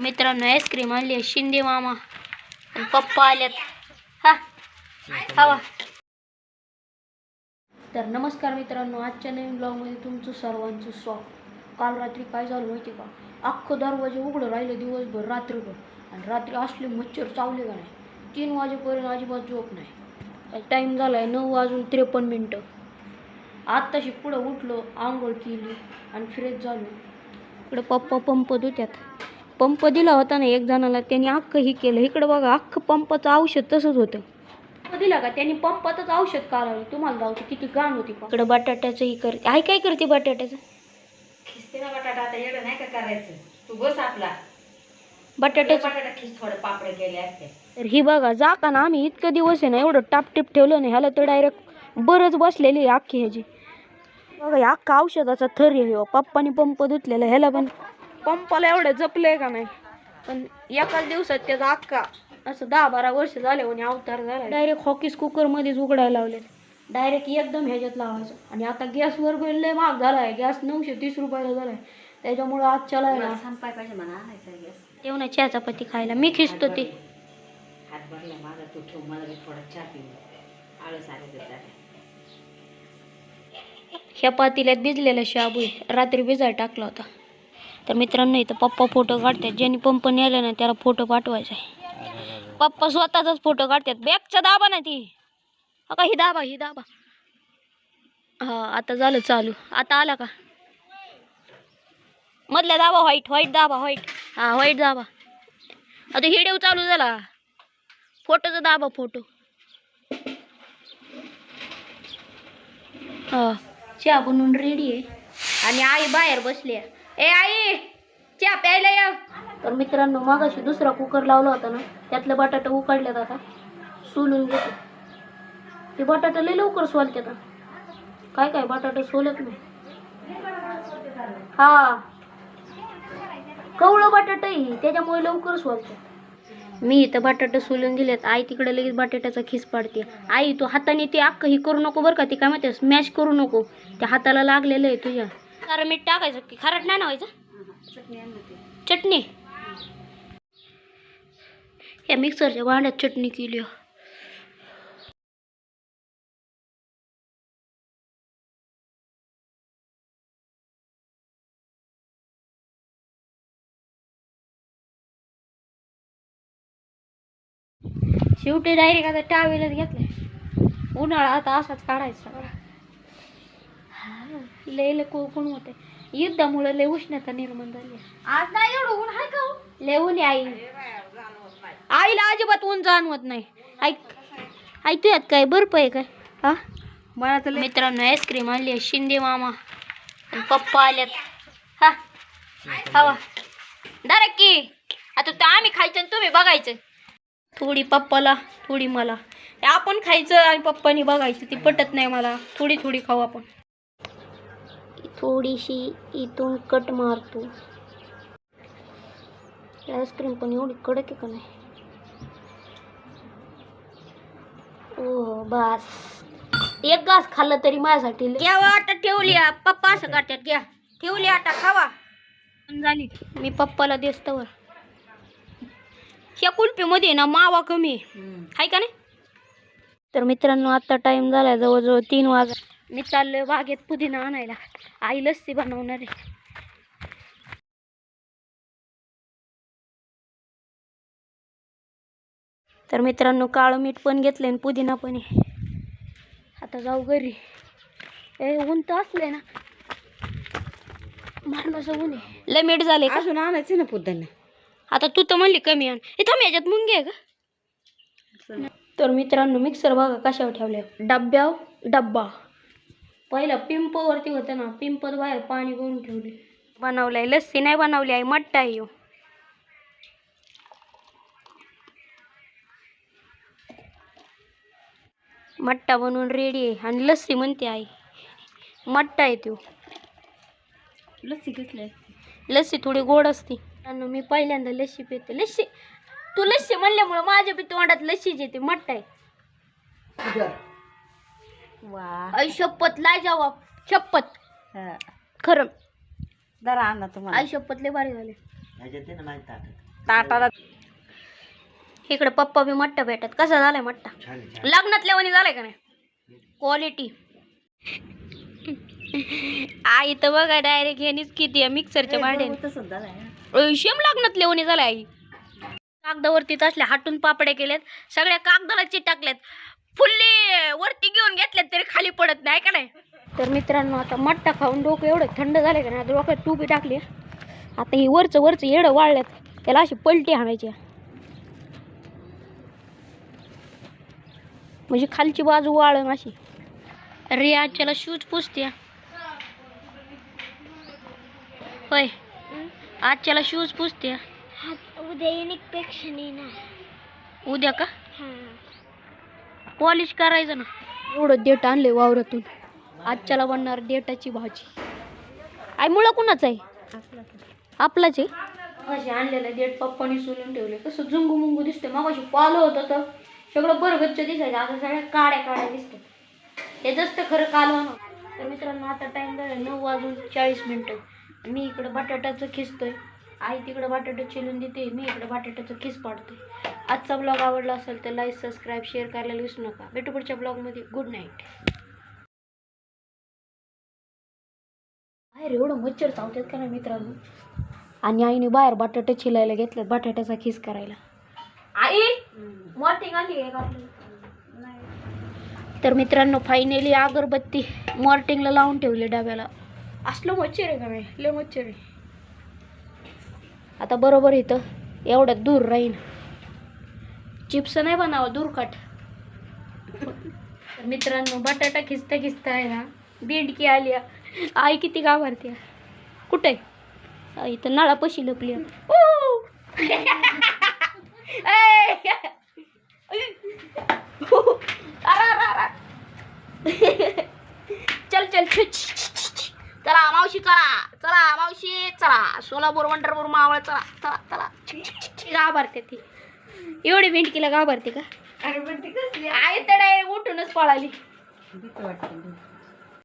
मित्रांनो आईस्क्रीम आणली आहे शिंदे मामा आणि पप्पा आल्यात. हा खावा. तर नमस्कार मित्रांनो, आजच्या नवीन ब्लॉगमध्ये तुमचं सर्वांचं स्वागत. काल रात्री काय झालं माहिती का, अख्खं दरवाजे उघडं राहिलं दिवसभर रात्रभर, आणि रात्री असले मच्छर चावले का नाही. 3 वाजेपर्यंत अजिबात झोप नाही. टाईम झाला आहे 9:53. आत्ताशी पुढं उठलो, आंघोळ केली आणि फ्रेश झालो. इकडं पप्पा पंप धुत्यात. पंप दिला होता ना एक जणाला, त्यांनी अख्खं ही केलं. इकडं बघा, अख्खं पंपाचं औषध तसंच होतं. दिला का त्यांनी पंपातच औषध काढलं. तुम्हाला जाऊची किती घाण होती. इकडं बटाट्याचं ही करते. आई काय करते बटाट्याचं? खिसते ना बटाटा. आता एवढं नाही का करायचं, तू बस आपला बटाटा खिस, थोडं पापड केले असते. तर ही बघा, जा ना आम्ही इतकं दिवस आहे ना एवढं टापटीप ठेवलं नाही ह्याला, तर डायरेक्ट बरंच बसलेली आहे अख्खी ह्याची. बघा अख्खा औषधाचा थर आहे. पप्पानी पंप धुतलेला, ह्याला पण पंपाला एवढं जपलंय का नाही, पण एकाच दिवसात त्याचा अख्खा असं 10-12 वर्ष झाले म्हणे अवतार झाला. डायरेक्ट हॉकीस कुकरमध्येच उघडायला लावलेत. डायरेक्ट एकदम ह्याच्यात लावायचं. आणि आता गॅसवर लय महाग झाला आहे. गॅस 930 रुपयाला झाला आहे. त्याच्यामुळं आज चलायला संपाय पाहिजे म्हणा, आणायचा गॅस. तेव्हा चहा चपाती खायला मी खिचतो ते. हात भरला माझा, तू ठेव, मला बी थोडा चहा पिऊ. आळस आले तर ह्या पातेल्यात भिजलेला शाबू आहे, रात्री भिजायला टाकला होता. तर मित्रांनो, इथं पप्पा फोटो काढतात. ज्यांनी पंप नेला ना त्याला फोटो पाठवायचा आहे. पप्पा स्वतःचाच फोटो काढतात. बॅगचा दाबा ना ती, का ही दाबा. हा आता झालं चालू. आता आला का मधल्या दाबा, व्हाईट दाबा, हा व्हाईट दाबा. आता हिडिओ चालू झाला. फोटोचा दाबा, फोटो. हा चहा बनवून रेडी आहे आणि आई बाहेर बसली आहे. ए आई, चहा प्यायला या. तर मित्रांनो, मागाशी दुसरा कुकर लावला होता ना, त्यातलं बटाटा उकडल्यात. आता सोलून घेतो. ते बटाटा लय लवकर सोलतात. काय बटाटा सोलत नाही. हा कवळं बटाटा आहे, त्याच्यामुळे लवकर सोलतात. मी इथं बटाटा सोलून दिलेत. आई तिकडे लगेच बटाट्याचा खिस पाडते. आई तू हाताने ते अख्खं ही करू नको बरं का, ती काय म्हणते स्मॅश करू नको, त्या हाताला लागलेलं आहे तुझ्या. कारण मीठ टाकायचं की खारट नाही ना व्हायचं. चटणी या मिक्सरच्या भांड्यात चटणी केली. शेवटी डायरेक्ट आता टावेलच घेतलाय. उन्हाळा आता असाच काढायचा सगळा. लय कोण होते युद्धामुळे, लय उष्णता निर्माण झाली. आज नाही एवढं ऊन आहे का? लय ऊन आहे. आईला अजिबात ऊन जाणवत नाही. ऐकू यात काय बर्फ आहे काय? हा मला तर मित्रांनो, आईस्क्रीम आणली आहे शिंदे मामा आणि पप्पा आल्यात. हा खावा डायरेक्ट की. आता तर आम्ही खायचं आणि तुम्ही बघायचं. थोडी पप्पाला, थोडी मला. आपण खायचं आणि पप्पानी बघायचं. ती पटत नाही मला. थोडी खाऊ आपण. थोडीशी इथून कट मारतो. आईस्क्रीम पण एवढी कडक आहे का नाही. ओ बस, एक घास खाल्लं तरी माझ्यासाठी. घ्या आता ठेवली. पप्पा असं करतात. घ्या ठेवली आता, खावा. झाली. मी पप्पाला देस्तवर. ह्या कुल्फीमध्ये ना मावा कमी आहे का नाही. तर मित्रांनो, आता टाइम झाला जवळजवळ 3 वाजता. मी चाललोय बागेत पुदिना आणायला. आई लस्सी बनवणार आहे. तर मित्रांनो, काळं मीठ पण घेतलंय आणि पुदिना पण आहे. आता जाऊ घरी. ऊन तर असले ना, मारणाचं ऊन आहे. लय मीठ झाले. अजून आणायचं ना पुदिना. आता तू तर म्हणली कमी आण. इथं याच्यात मुंगी आहे का? तर मित्रांनो, मिक्सर बघा कशावर ठेवले. डब्बा पहिला पिंपवरती होतं ना, पिंपत बाहेर पाणी भरून ठेवले. बनवलंय लस्सी नाही बनवली आहे, मट्टा आहे. मट्टा बनवून रेडी आहे. आणि लस्सी म्हणते आई, मट्टा आहे तो. लस्सी घेतली. लस्सी थोडी गोड असते. आणि मी पहिल्यांदा लस्सी पिते. लस्सी तू लस्सी म्हणल्यामुळे माझ्या बी तोंडात लस्सीच येते. मट्टा आहे. वा, शपथ लाय जवाब. शपथ खरं. जरा आणा तुम्हाला. आई शपथ लय भारी झाले. ताटाला इकडे पप्पा बी मट्टा भेटत. कसा झालाय मट्टा? लग्नातल्या वणी झालाय का नाही? क्वालिटी. आई तर बघा डायरेक्ट ह्यानीच किती मिक्सरच्या भांड्याने शेम लग्नातल्या वणी झालाय. आई कागदावरती तसल्या हाटून पापड्या केल्यात, सगळ्या कागदाला चिटाकल्यात, फुल्ली वरती घेऊन घेतल्यात तरी खाली पडत नाही का नाही. तर मित्रांनो आता मट्टा खाऊन डोकं एवढं थंड झाले का नाही, डोक्यात टोपी टाकली. आता ही वरचं येडं वाळल्यात, त्याला अशी पलटी हाणायची म्हणजे खालची बाजू वाळण अशी. अरे आजच्याला शूज पुसते होय, आजच्याला शूज पुसते. उद्या इन्स्पेक्शन येणार. उद्या का? पॉलिश करायचं ना. एवढं देठ आणले वावरातून. आजच्याला बनणार देठाची भाजी. आई मुळं कुणाच आहे? आपलाच आहे. मगाशी आणलेलं देठ पप्पानी सोलून ठेवले. कसं झुंगू मुंगू दिसते. मगाशी पालं होतं तर सगळं बरगच्च दिसायचं, आता सगळ्या काड्या काड्या दिसतात. हे जास्त खरं कालवण. तर मित्रांनो आता टाइम झाला 9:40. मी इकडं बटाट्याचं खिसतोय, आई तिकडं बटाटे चिरून देते, मी इकडं बटाट्याचं खिस पाडतोय. आजचा ब्लॉग आवडला असेल तर लाईक, सबस्क्राईब, शेअर करायला विसरू नका. भेटू पुढच्या ब्लॉगमध्ये. Good night. बाहेर एवढं मच्छर चावतात का नाही मित्रांनो. आणि आईने बाहेर बटाटे चिलायला घेतल्यात बटाट्याचा खिस करायला. आई मॉर्टिंग आली आहे का आपल्याला? तर मित्रांनो फायनली अगरबत्ती मॉर्टिंगला लावून ठेवले डब्याला. असलं मच्छर आहे का नाही, लय मच्छर आहे. आता बरोबर इथं एवढ्यात दूर राहीन. चिप्स नाही बनावं, दूरकट. तर मित्रांनो बटाटा खिचता खिचता आहे ना बेंडकी आली. आई किती घाबरते. कुठे? इथं नळापाशी लपली. चल चल चला मावशी, चला चला मावशी, चला सोलापूर, पंढरपूर, मावळ, चला चला चला. घाबरते ती एवढी भेंडकीला घाबरते का? आई तर डायरेक्ट उठूनच पळाली.